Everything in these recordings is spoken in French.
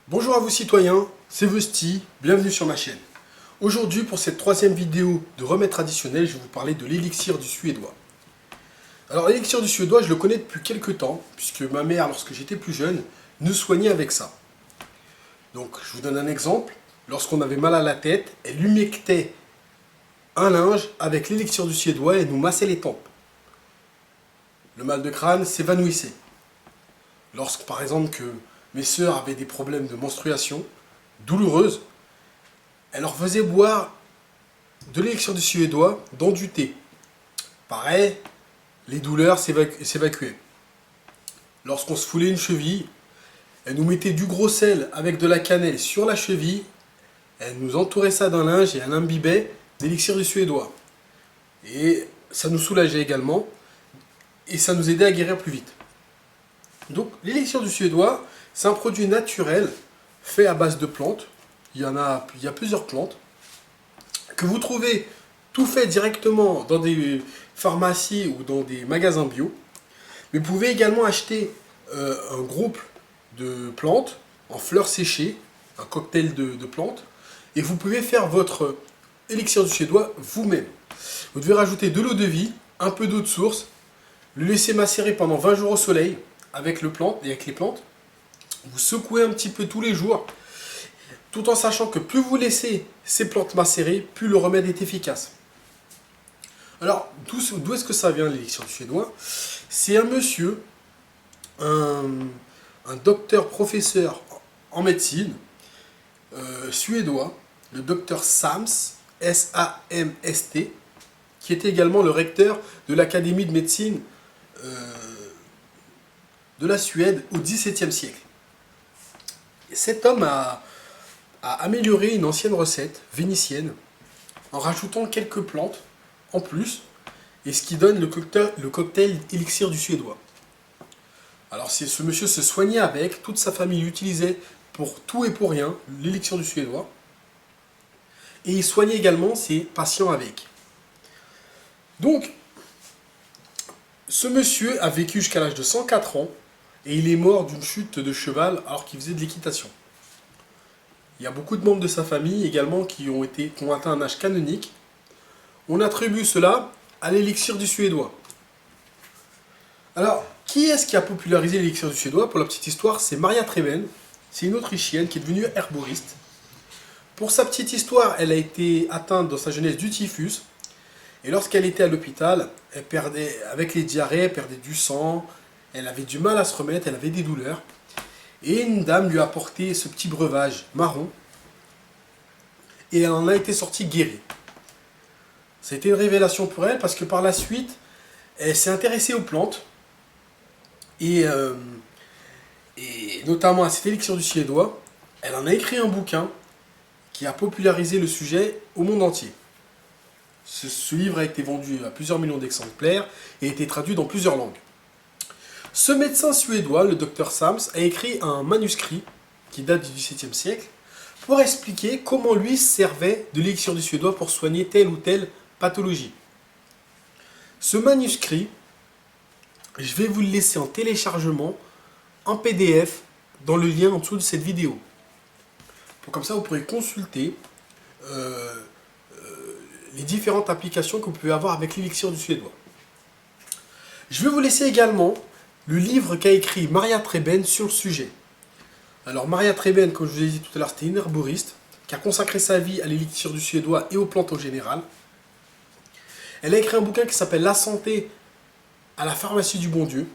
Bonjour à vous citoyens, c'est Vosti, bienvenue sur ma chaîne. Aujourd'hui pour cette troisième vidéo de remède traditionnel, je vais vous parler de l'élixir du suédois. Alors l'élixir du suédois, je le connais depuis quelques temps, puisque ma mère, lorsque j'étais plus jeune, nous soignait avec ça. Donc je vous donne un exemple, lorsqu'on avait mal à la tête, elle humectait un linge avec l'élixir du suédois et nous massait les tempes. Le mal de crâne s'évanouissait. Lorsque par exemple que mes sœurs avaient des problèmes de menstruation douloureuses, elle leur faisait boire de l'élixir du suédois dans du thé. Pareil, les douleurs s'évacuaient. Lorsqu'on se foulait une cheville, elle nous mettait du gros sel avec de la cannelle sur la cheville, elle nous entourait ça d'un linge et elle imbibait d'élixir du suédois. Et ça nous soulageait également et ça nous aidait à guérir plus vite. Donc l'élixir du suédois, c'est un produit naturel fait à base de plantes. Il y a plusieurs plantes que vous trouvez tout fait directement dans des pharmacies ou dans des magasins bio. Mais vous pouvez également acheter un groupe de plantes en fleurs séchées, un cocktail de plantes, et vous pouvez faire votre élixir du suédois vous-même. Vous devez rajouter de l'eau de vie, un peu d'eau de source, le laisser macérer pendant 20 jours au soleil avec les plantes. Vous secouez un petit peu tous les jours, tout en sachant que plus vous laissez ces plantes macérer, plus le remède est efficace. Alors, d'où est-ce que ça vient l'élixir du suédois? C'est un monsieur, un docteur professeur en médecine suédois, le docteur Sams, S-A-M-S-T, qui était également le recteur de l'Académie de médecine de la Suède au XVIIe siècle. Et cet homme a amélioré une ancienne recette vénitienne en rajoutant quelques plantes en plus, et ce qui donne le cocktail élixir du suédois. Alors ce monsieur se soignait avec, toute sa famille l'utilisait pour tout et pour rien, l'élixir du suédois, et il soignait également ses patients avec. Donc, ce monsieur a vécu jusqu'à l'âge de 104 ans, et il est mort d'une chute de cheval alors qu'il faisait de l'équitation. Il y a beaucoup de membres de sa famille également qui ont atteint un âge canonique. On attribue cela à l'élixir du suédois. Alors, qui est-ce qui a popularisé l'élixir du suédois? Pour la petite histoire, c'est Maria Treben. C'est une Autrichienne qui est devenue herboriste. Pour sa petite histoire, elle a été atteinte dans sa jeunesse du typhus. Et lorsqu'elle était à l'hôpital, avec les diarrhées, elle perdait du sang, elle avait du mal à se remettre, elle avait des douleurs. Et une dame lui a apporté ce petit breuvage marron. Et elle en a été sortie guérie. C'était une révélation pour elle parce que par la suite, elle s'est intéressée aux plantes. Et notamment à cet élixir du suédois. Elle en a écrit un bouquin qui a popularisé le sujet au monde entier. Ce livre a été vendu à plusieurs millions d'exemplaires et a été traduit dans plusieurs langues. Ce médecin suédois, le docteur Sams, a écrit un manuscrit qui date du XVIIe siècle pour expliquer comment lui servait de l'élixir du suédois pour soigner telle ou telle pathologie. Ce manuscrit, je vais vous le laisser en téléchargement, en PDF, dans le lien en dessous de cette vidéo. Comme ça, vous pourrez consulter les différentes applications que vous pouvez avoir avec l'élixir du suédois. Je vais vous laisser également le livre qu'a écrit Maria Treben sur le sujet. Alors Maria Treben, comme je vous l'ai dit tout à l'heure, c'était une herboriste qui a consacré sa vie à l'élixir du suédois et aux plantes en général. Elle a écrit un bouquin qui s'appelle La santé à la pharmacie du bon Dieu.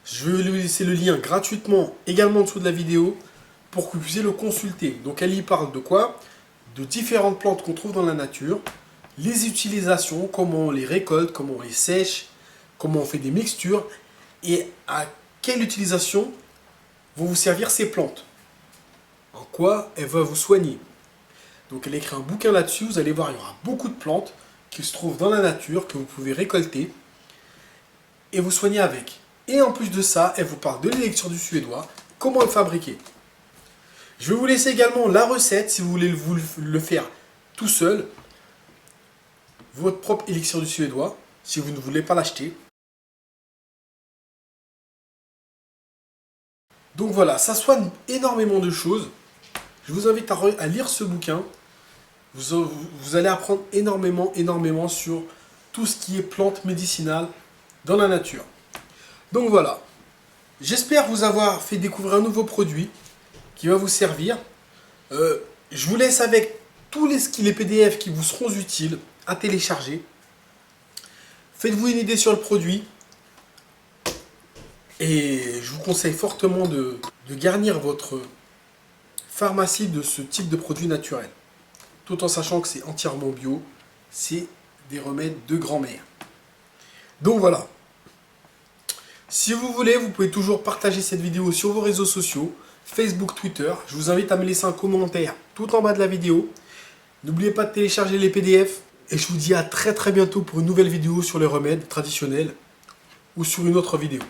Je vais lui laisser le lien gratuitement également en dessous de la vidéo pour que vous puissiez le consulter. Donc elle y parle de quoi? De différentes plantes qu'on trouve dans la nature, les utilisations, comment on les récolte, comment on les sèche, comment on fait des mixtures et à quelle utilisation vont vous servir ces plantes. En quoi elles vont vous soigner. Donc elle écrit un bouquin là-dessus, vous allez voir, il y aura beaucoup de plantes qui se trouvent dans la nature, que vous pouvez récolter et vous soigner avec. Et en plus de ça, elle vous parle de l'élixir du suédois, comment le fabriquer. Je vais vous laisser également la recette si vous voulez le faire tout seul. Votre propre élixir du suédois, si vous ne voulez pas l'acheter. Donc voilà, ça soigne énormément de choses. Je vous invite à lire ce bouquin. Vous allez apprendre énormément sur tout ce qui est plantes médicinales dans la nature. Donc voilà, j'espère vous avoir fait découvrir un nouveau produit qui va vous servir. Je vous laisse avec tous les PDF qui vous seront utiles à télécharger. Faites-vous une idée sur le produit. Et je vous conseille fortement de garnir votre pharmacie de ce type de produit naturel. Tout en sachant que c'est entièrement bio. C'est des remèdes de grand-mère. Donc voilà. Si vous voulez, vous pouvez toujours partager cette vidéo sur vos réseaux sociaux, Facebook, Twitter. Je vous invite à me laisser un commentaire tout en bas de la vidéo. N'oubliez pas de télécharger les PDF. Et je vous dis à très bientôt pour une nouvelle vidéo sur les remèdes traditionnels ou sur une autre vidéo.